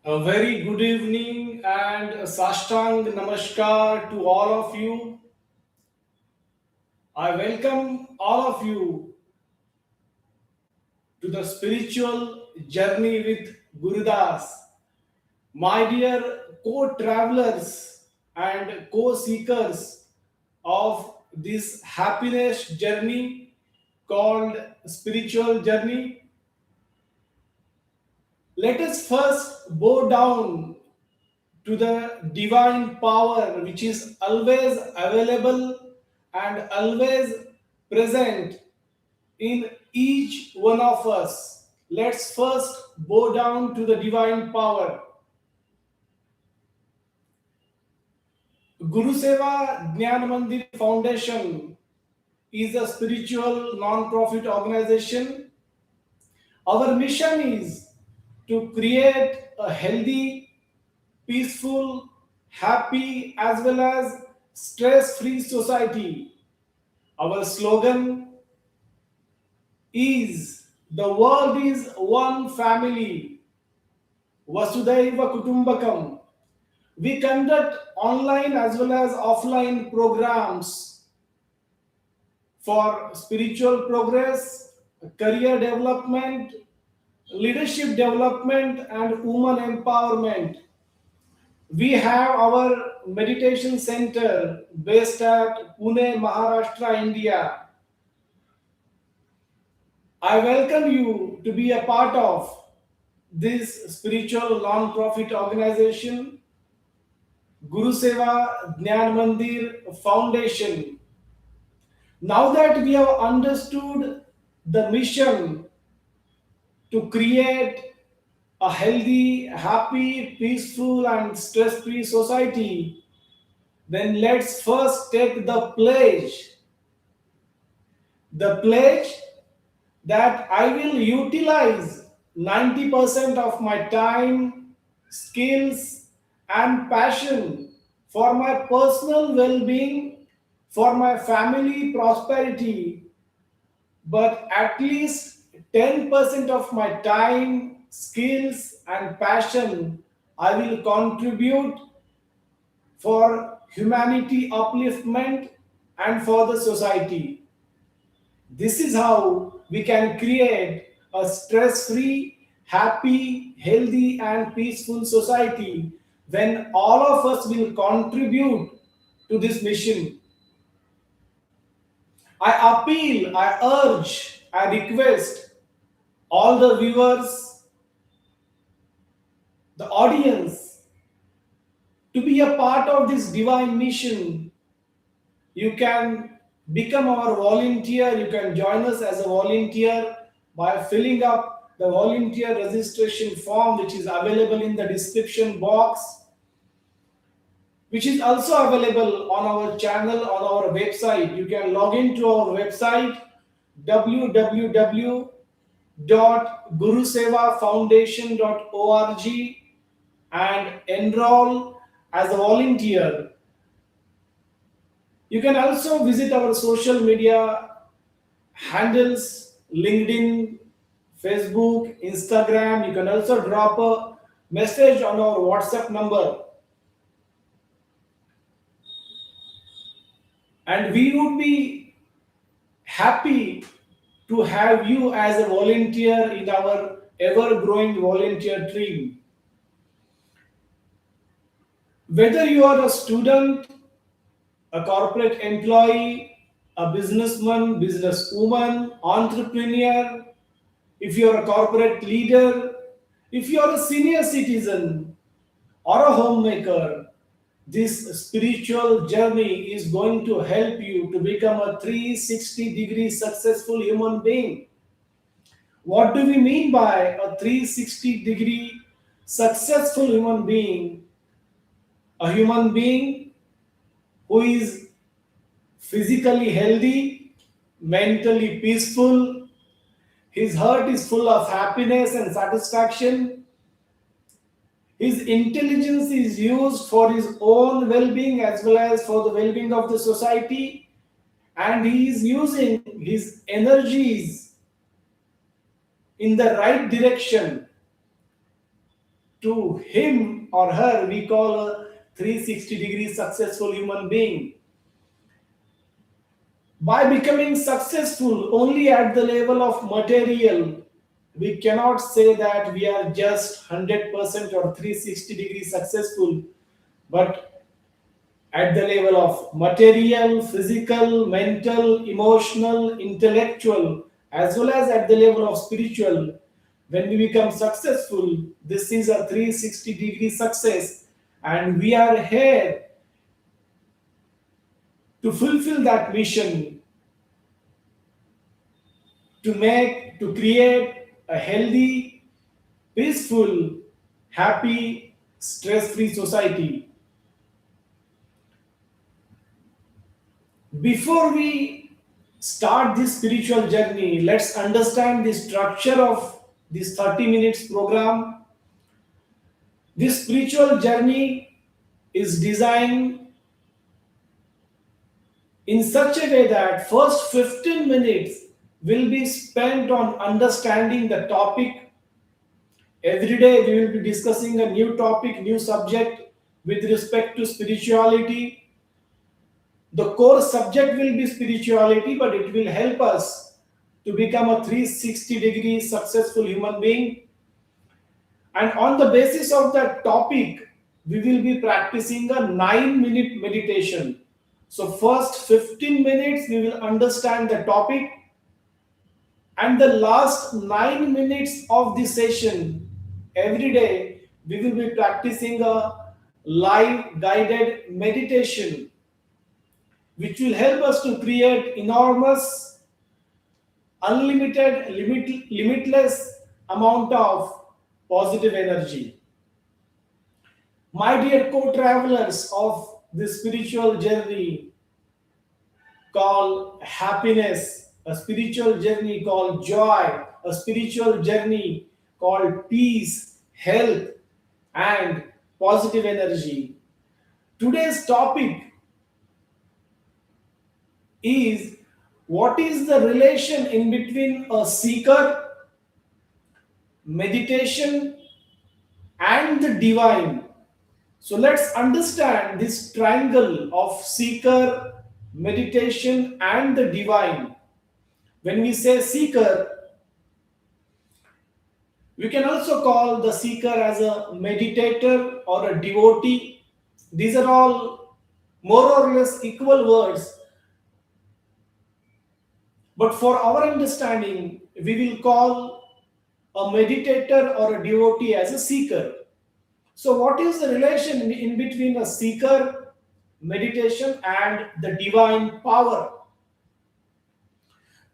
A very good evening and a Sashtang Namaskar to all of you. I welcome all of you to the spiritual journey with Gurudas. My dear co-travelers and co-seekers of this happiness journey called spiritual journey, let us first bow down to the divine power which is always available and always present in each one of us. Let's first bow down to the divine power. Guruseva Dnyanmandir Foundation is a spiritual non-profit organization. Our mission is to create a healthy, peaceful, happy, as well as stress free society. Our slogan is the world is one family, Vasudhaiva Kutumbakam. We conduct online as well as offline programs for spiritual progress, career development, leadership development, and women empowerment. We have our meditation center based at Pune, Maharashtra, India. I welcome you to be a part of this spiritual non-profit organization, Guruseva Dnyanmandir Foundation. Now that we have understood the mission to create a healthy, happy, peaceful, and stress free society, then let's first take the pledge. The pledge that I will utilize 90% of my time, skills, and passion for my personal well being, for my family prosperity, but at least 10% of my time, skills, and passion I will contribute for humanity upliftment and for the society. This is how we can create a stress free, happy, healthy, and peaceful society when all of us will contribute to this mission. I appeal, I urge, I request all the viewers, the audience, to be a part of this divine mission. You can become our volunteer, you can join us as a volunteer by filling up the volunteer registration form, which is available in the description box, which is also available on our channel, on our website. You can log into our website www.gurusevafoundation.org and enroll as a volunteer. You can also visit our social media handles: LinkedIn, Facebook, Instagram. You can also drop a message on our WhatsApp number, and we would be happy to have you as a volunteer in our ever growing volunteer team. Whether you are a student, a corporate employee, a businessman, businesswoman, entrepreneur, if you are a corporate leader, if you are a senior citizen or a homemaker, this spiritual journey is going to help you to become a 360-degree successful human being. What do we mean by a 360-degree successful human being? A human being who is physically healthy, mentally peaceful, his heart is full of happiness and satisfaction, his intelligence is used for his own well being as well as for the well being of the society, and he is using his energies in the right direction to him or her we call a 360-degree successful human being. By becoming successful only at the level of material, we cannot say that we are just 100% or 360-degree successful, but at the level of material, physical, mental, emotional, intellectual, as well as at the level of spiritual. When we become successful, this is a 360-degree success, and we are here to fulfill that mission, to create a healthy, peaceful, happy, stress-free society. Before we start this spiritual journey, let's understand the structure of this 30 minutes program. This spiritual journey is designed in such a way that first 15 minutes will be spent on understanding the topic. Every day we will be discussing a new topic, new subject with respect to spirituality. The core subject will be spirituality, but it will help us to become a 360-degree successful human being. And on the basis of that topic, we will be practicing a 9-minute meditation. So, first 15 minutes we will understand the topic, and the last 9 minutes of the session, every day, we will be practicing a live guided meditation, which will help us to create enormous, unlimited, limitless amount of positive energy. My dear co-travelers of this spiritual journey called happiness, a spiritual journey called joy, a spiritual journey called peace, health, and positive energy. Today's topic is what is the relation in between a seeker, meditation, and the divine. So let's understand this triangle of seeker, meditation, and the divine. When we say seeker, we can also call the seeker as a meditator or a devotee. These are all more or less equal words, but for our understanding, we will call a meditator or a devotee as a seeker. So, what is the relation in between a seeker, meditation, and the divine power?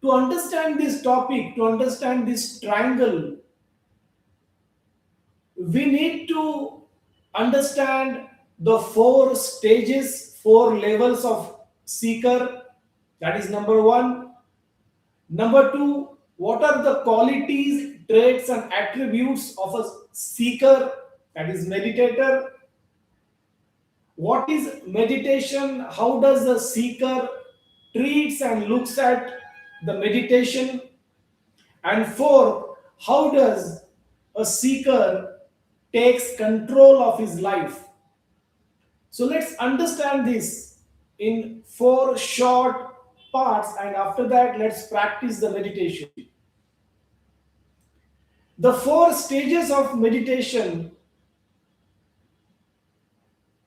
To understand this topic, to understand this triangle, we need to understand the four stages, four levels of seeker. That is number one. Number two, what are the qualities, traits, and attributes of a seeker, that is meditator? What is meditation? How does the seeker treats and looks at the meditation? And four, how does a seeker takes control of his life? So let's understand this in four short parts, and after that let's practice the meditation. The four stages of meditation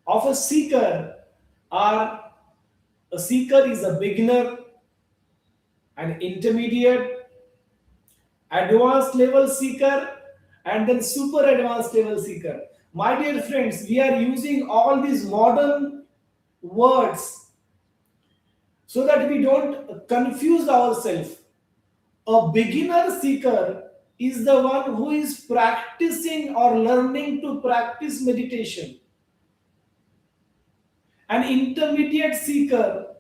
of a seeker are: a seeker is a beginner, an intermediate, advanced level seeker, and then super advanced level seeker. My dear friends, we are using all these modern words so that we don't confuse ourselves. A beginner seeker is the one who is practicing or learning to practice meditation. An intermediate seeker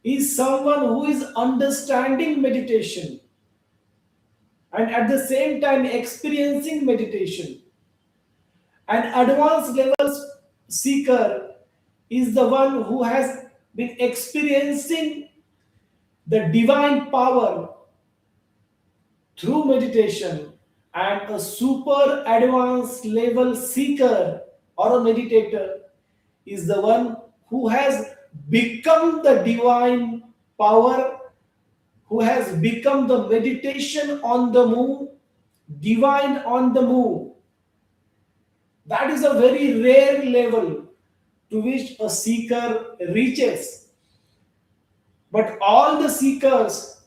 is someone who is understanding meditation and at the same time experiencing meditation. An advanced level seeker is the one who has been experiencing the divine power through meditation, And a super advanced level seeker or a meditator is the one who has become the divine power, who has become the meditation on the move, divine on the move. That is a very rare level to which a seeker reaches. But all the seekers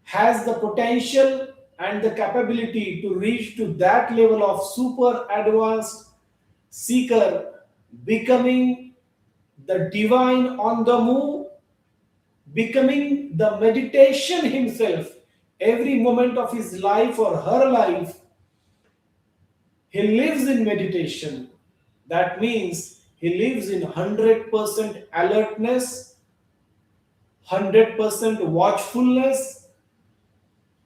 has the potential and the capability to reach to that level of super advanced seeker, becoming the divine on the move, becoming the meditation himself. Every moment of his life or her life, he lives in meditation. That means he lives in 100% alertness, 100% watchfulness,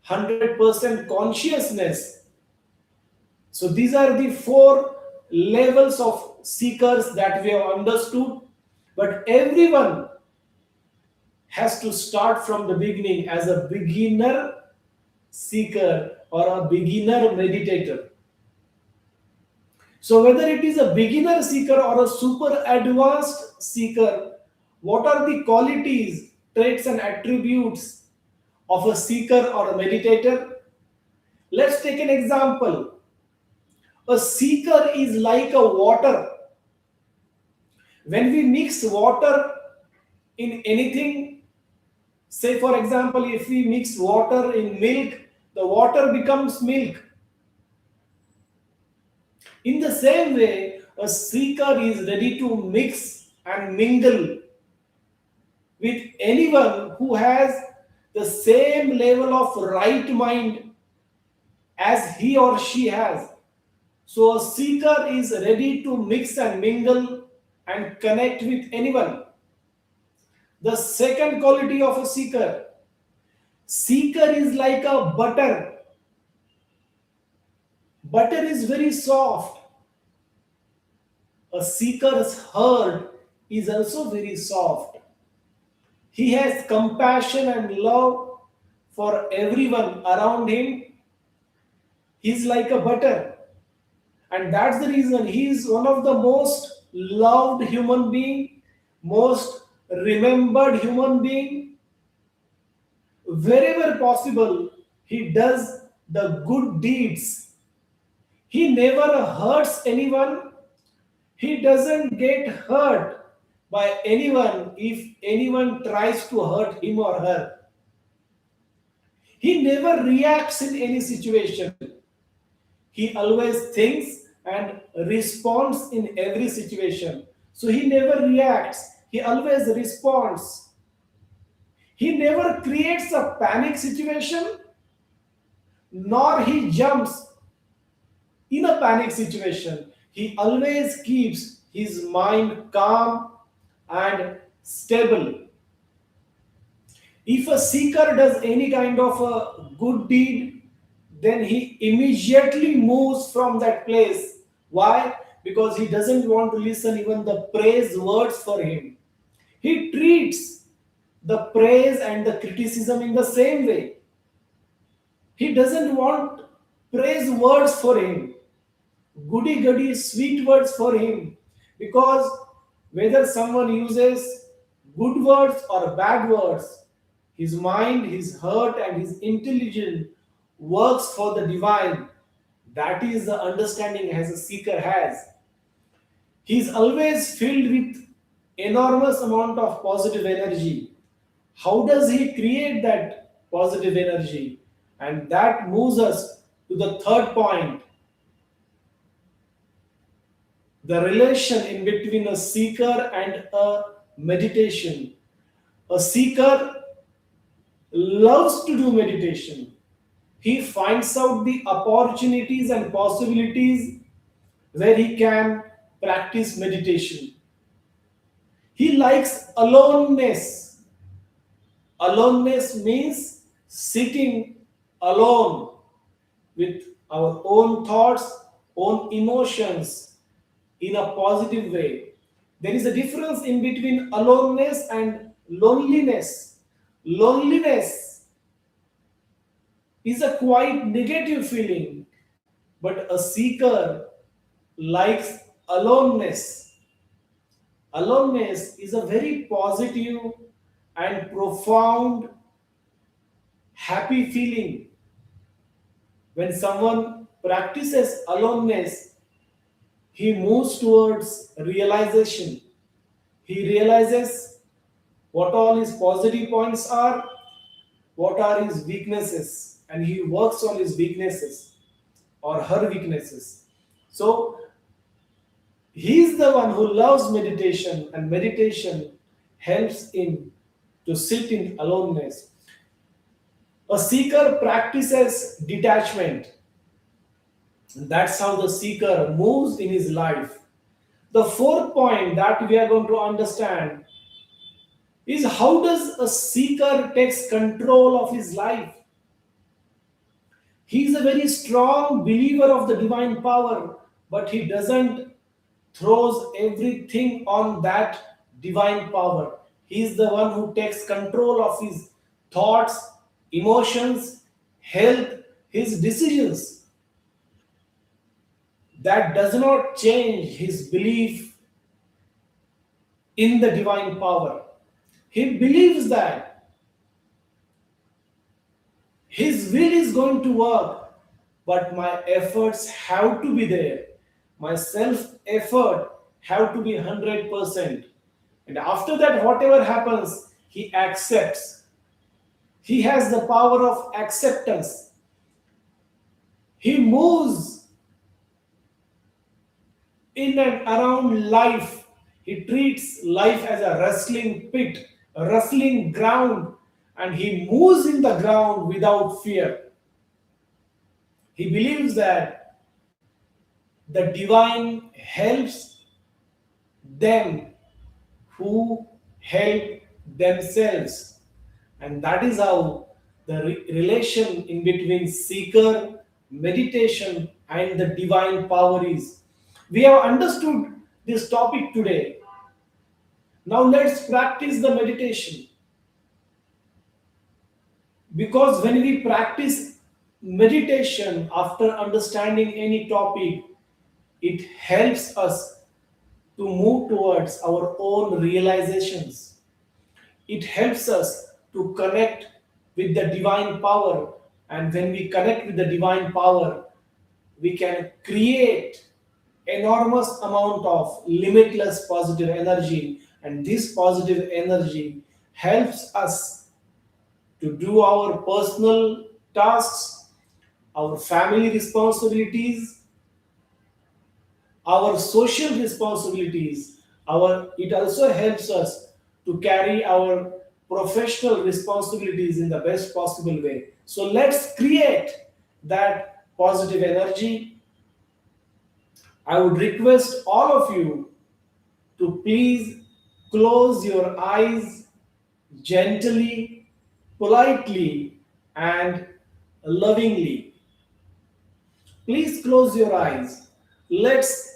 100% consciousness. So these are the four levels of seekers that we have understood. But everyone has to start from the beginning as a beginner seeker or a beginner meditator. So whether it is a beginner seeker or a super advanced seeker, what are the qualities, traits and attributes of a seeker or a meditator? Let's take an example. A seeker is like a water. When we mix water in anything, say for example, if we mix water in milk, the water becomes milk. In the same way, a seeker is ready to mix and mingle with anyone who has the same level of right mind as he or she has. So a seeker is ready to mix and mingle and connect with anyone. The second quality of a seeker is like a butter. Butter is very soft. A seeker's heart is also very soft. He has compassion and love for everyone around him. He's like a butter. And that's the reason he is one of the most loved human being, most remembered human being. Wherever possible, he does the good deeds. He never hurts anyone. He doesn't get hurt by anyone if anyone tries to hurt him or her. He never reacts in any situation. He always thinks and responds in every situation. So he never reacts. He always responds. He never creates a panic situation, nor he jumps in a panic situation. He always keeps his mind calm and stable. If a seeker does any kind of a good deed, then he immediately moves from that place. Why? Because he doesn't want to listen even the praise words for him. He treats the praise and the criticism in the same way. He doesn't want praise words for him, goody goody sweet words for him, because whether someone uses good words or bad words, his mind, his heart, and his intelligence works for the divine. That is the understanding as a seeker has. He is always filled with enormous amount of positive energy. How does he create that positive energy? And that moves us to the third point, the relation in between a seeker and a meditation. A seeker loves to do meditation. He finds out the opportunities and possibilities where he can practice meditation. He likes aloneness. Aloneness means sitting alone with our own thoughts, own emotions in a positive way. There is a difference in between aloneness and loneliness. Loneliness is a quite negative feeling. But a seeker likes aloneness. Aloneness is a very positive and profound happy feeling. When someone practices aloneness, he moves towards realization. He realizes what all his positive points are, what are his weaknesses, and he works on his weaknesses or her weaknesses. So he is the one who loves meditation, and meditation helps him to sit in aloneness. A seeker practices detachment. And that's how the seeker moves in his life. The fourth point that we are going to understand is how does a seeker takes control of his life. He is a very strong believer of the divine power, but he doesn't throws everything on that divine power. He is the one who takes control of his thoughts, emotions, health, his decisions. That does not change his belief in the divine power. He believes that his will is going to work, but my efforts have to be there. My self effort have to be 100%. And after that, whatever happens, he accepts. He has the power of acceptance. He moves in and around life. He treats life as a wrestling pit, a wrestling ground, and he moves in the ground without fear. He believes that the divine helps them who help themselves. And that is how the relation in between seeker, meditation, and the divine power is. We have understood this topic today. Now let's practice the meditation. Because when we practice meditation after understanding any topic, it helps us to move towards our own realizations. It helps us to connect with the divine power. And when we connect with the divine power, we can create enormous amount of limitless positive energy. And this positive energy helps us to do our personal tasks, our family responsibilities, our social responsibilities. Our it also helps us to carry our professional responsibilities in the best possible way. So let's create that positive energy. I would request all of you to please close your eyes gently, politely, and lovingly. Please close your eyes. Let's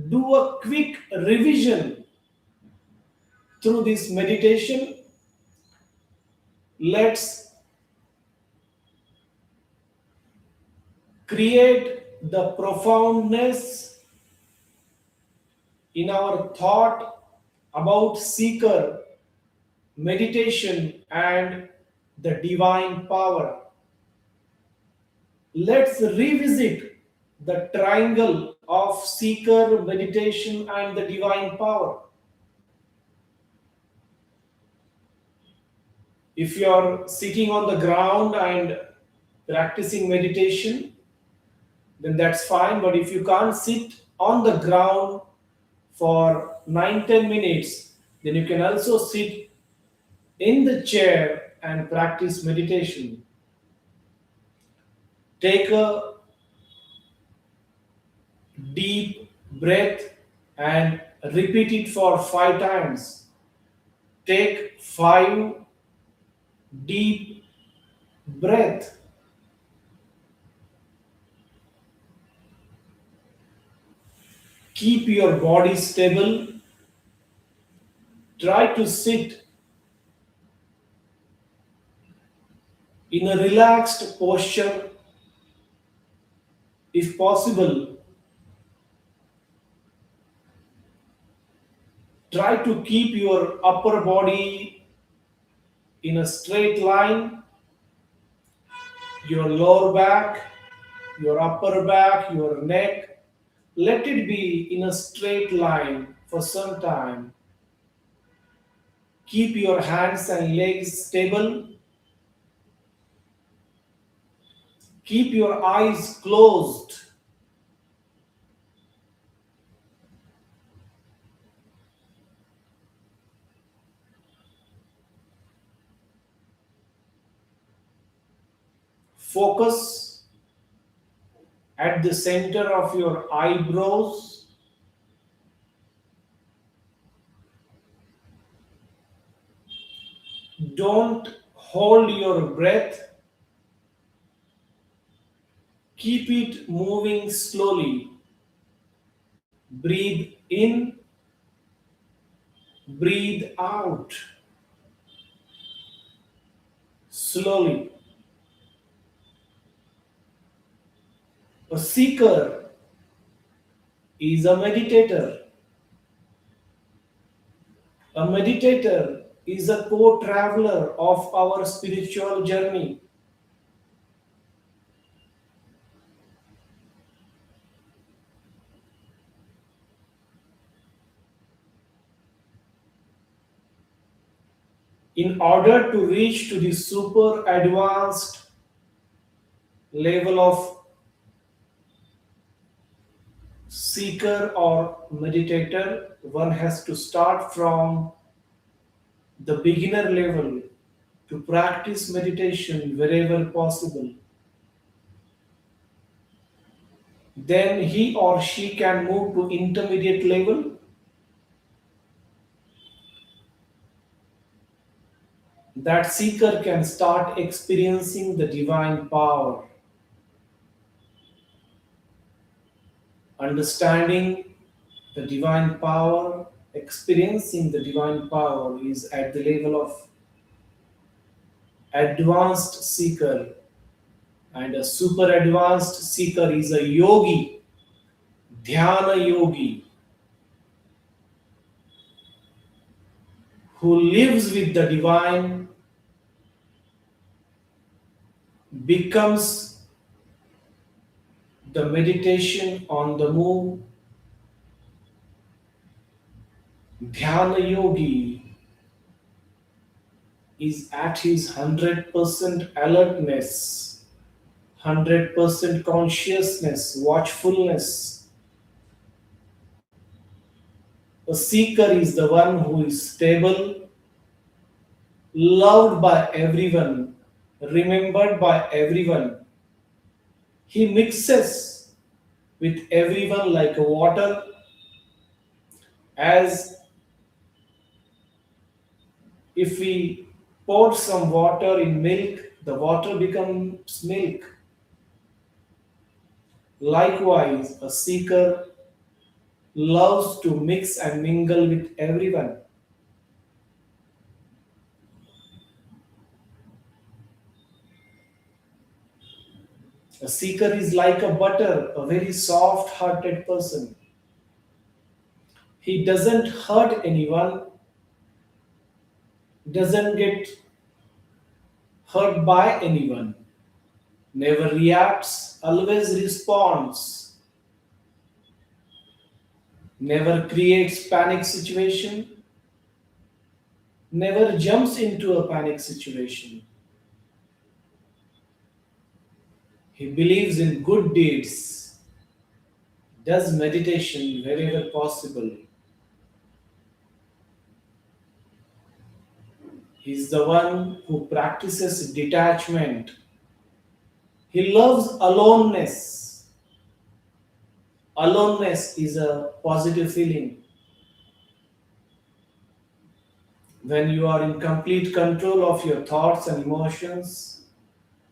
do a quick revision through this meditation. Let's create the profoundness in our thought about seeker, meditation, and the divine power. Let's revisit the triangle of seeker, meditation, and the divine power. If you're sitting on the ground and practicing meditation, then that's fine. But if you can't sit on the ground for 9-10 minutes, then you can also sit in the chair and practice meditation. Take a deep breath and repeat it for 5 times. Take 5 deep breath. Keep your body stable. Try to sit in a relaxed posture. If possible, try to keep your upper body in a straight line, your lower back, your upper back, your neck. Let it be in a straight line for some time. Keep your hands and legs stable. Keep your eyes closed. Focus at the center of your eyebrows. Don't hold your breath. Keep it moving slowly. Breathe in, breathe out slowly. A seeker is a meditator. A meditator is a co traveler of our spiritual journey. In order to reach to the super advanced level of seeker or meditator, one has to start from the beginner level to practice meditation wherever possible. Then he or she can move to intermediate level. That seeker can start experiencing the divine power. Understanding the divine power, experiencing the divine power is at the level of advanced seeker, and a super advanced seeker is a yogi, dhyana yogi, who lives with the divine, becomes the meditation on the move. Dhyana yogi is at his 100% alertness, 100% consciousness, watchfulness. A seeker is the one who is stable, loved by everyone, remembered by everyone. He mixes with everyone like water, as if we pour some water in milk, the water becomes milk. Likewise, a seeker loves to mix and mingle with everyone. A seeker is like a butter, a very soft hearted person. He doesn't hurt anyone, doesn't get hurt by anyone, never reacts, always responds, never creates panic situation, never jumps into a panic situation. He believes in good deeds, does meditation wherever possible. He is the one who practices detachment. He loves aloneness. Aloneness is a positive feeling. When you are in complete control of your thoughts and emotions,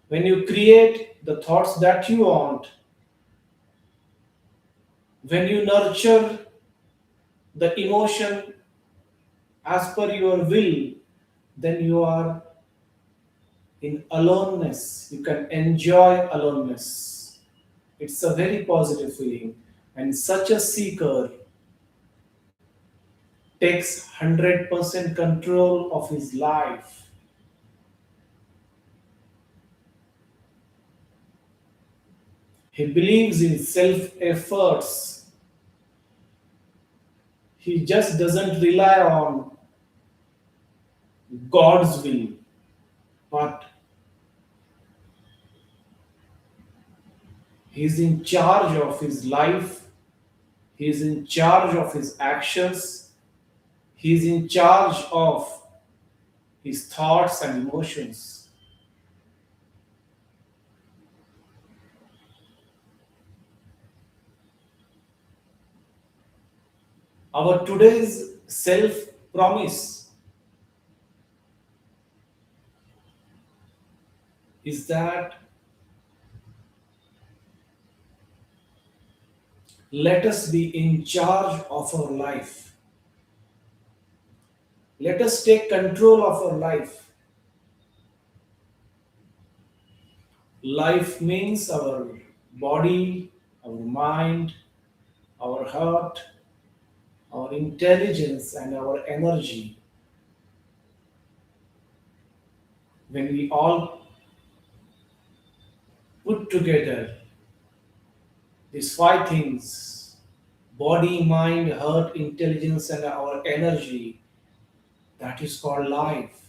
when you create the thoughts that you want, when you nurture the emotion as per your will, then you are in aloneness. You can enjoy aloneness. It's a very positive feeling. And such a seeker takes 100% control of his life. He believes in self efforts. He just doesn't rely on God's will, but he's in charge of his life, he's in charge of his actions, he's in charge of his thoughts and emotions. Our today's self promise is that let us be in charge of our life. Let us take control of our life. Life means our body, our mind, our heart, our intelligence, and our energy. When we all put together these five things, body, mind, heart, intelligence, and our energy, that is called life.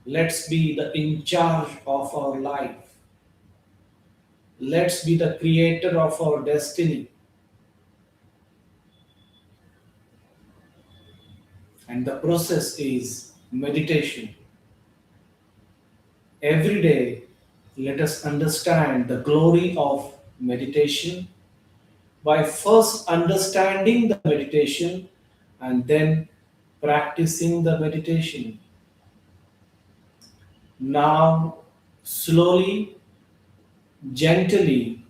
Let's be the in charge of our life. Let's be the creator of our destiny. And the process is meditation. Every day, let us understand the glory of meditation by first understanding the meditation and then practicing the meditation. Now, slowly, gently,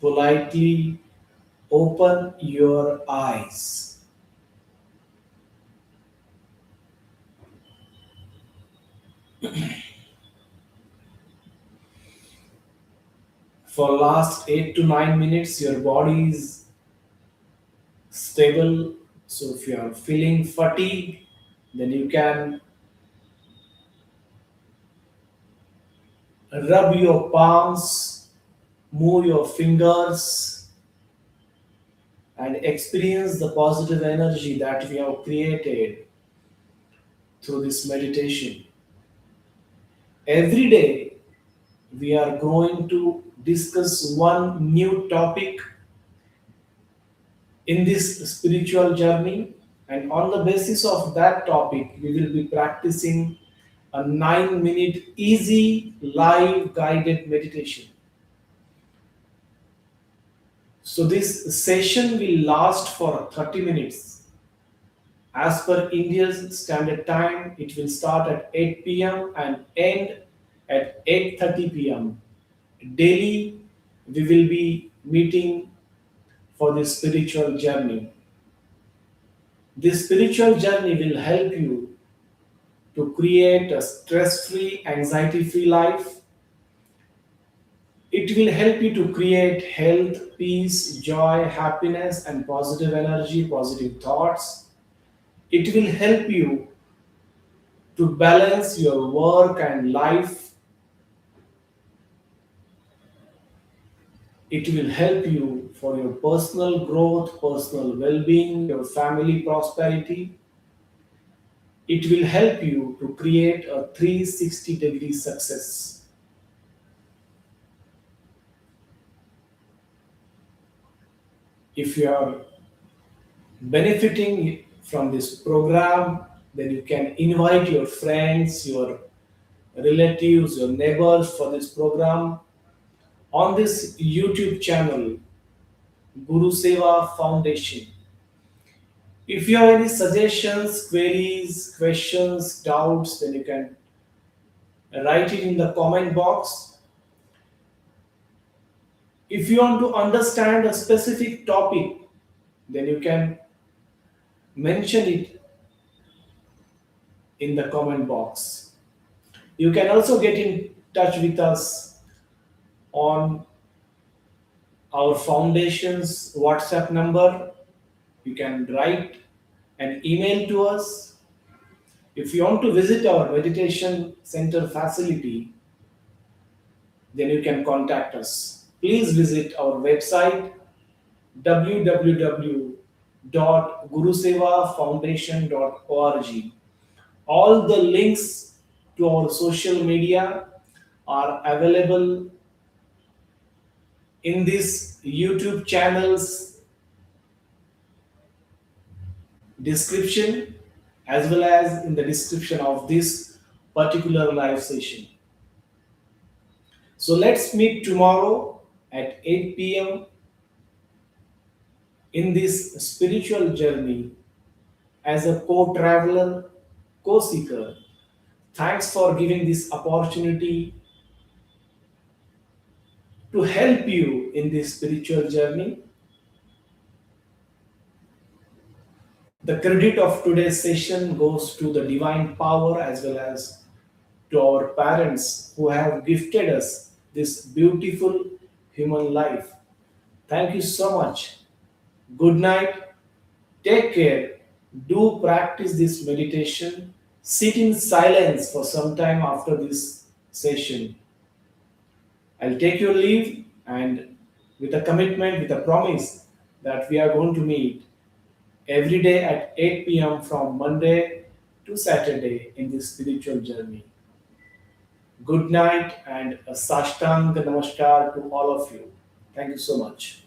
politely open your eyes. For last 8 to 9 minutes, your body is stable. So if you are feeling fatigue, then you can rub your palms, move your fingers, and experience the positive energy that we have created through this meditation. Every day, we are going to discuss one new topic in this spiritual journey, and on the basis of that topic, we will be practicing a 9-minute easy live guided meditation. So, this session will last for 30 minutes. As per India's standard time, it will start at 8 p.m. and end at 8:30 p.m. Daily, we will be meeting for this spiritual journey. This spiritual journey will help you to create a stress free, anxiety free life. It will help you to create health, peace, joy, happiness, and positive energy, positive thoughts. It will help you to balance your work and life. It will help you for your personal growth, personal well being, your family prosperity. It will help you to create a 360-degree success. If you are benefiting from this program, then you can invite your friends, your relatives, your neighbors for this program on this YouTube channel, Guruseva Foundation. If you have any suggestions, queries, questions, doubts, then you can write it in the comment box. If you want to understand a specific topic, then you can mention it in the comment box. You can also get in touch with us on our foundation's WhatsApp number. You can write an email to us. If you want to visit our meditation center facility, then you can contact us. Please visit our website www.gurusevafoundation.org. All the links to our social media are available in this YouTube channel's description, as well as in the description of this particular live session. So let's meet tomorrow at 8 p.m. in this spiritual journey as a co traveler, co seeker. Thanks for giving this opportunity to help you in this spiritual journey. The credit of today's session goes to the divine power as well as to our parents who have gifted us this beautiful human life. Thank you so much. Good night. Take care. Do practice this meditation. Sit in silence for some time after this session. I'll take your leave and with a commitment, with a promise that we are going to meet every day at 8 p.m. from Monday to Saturday in this spiritual journey. Good night and a Sashtang Namaskar to all of you. Thank you so much.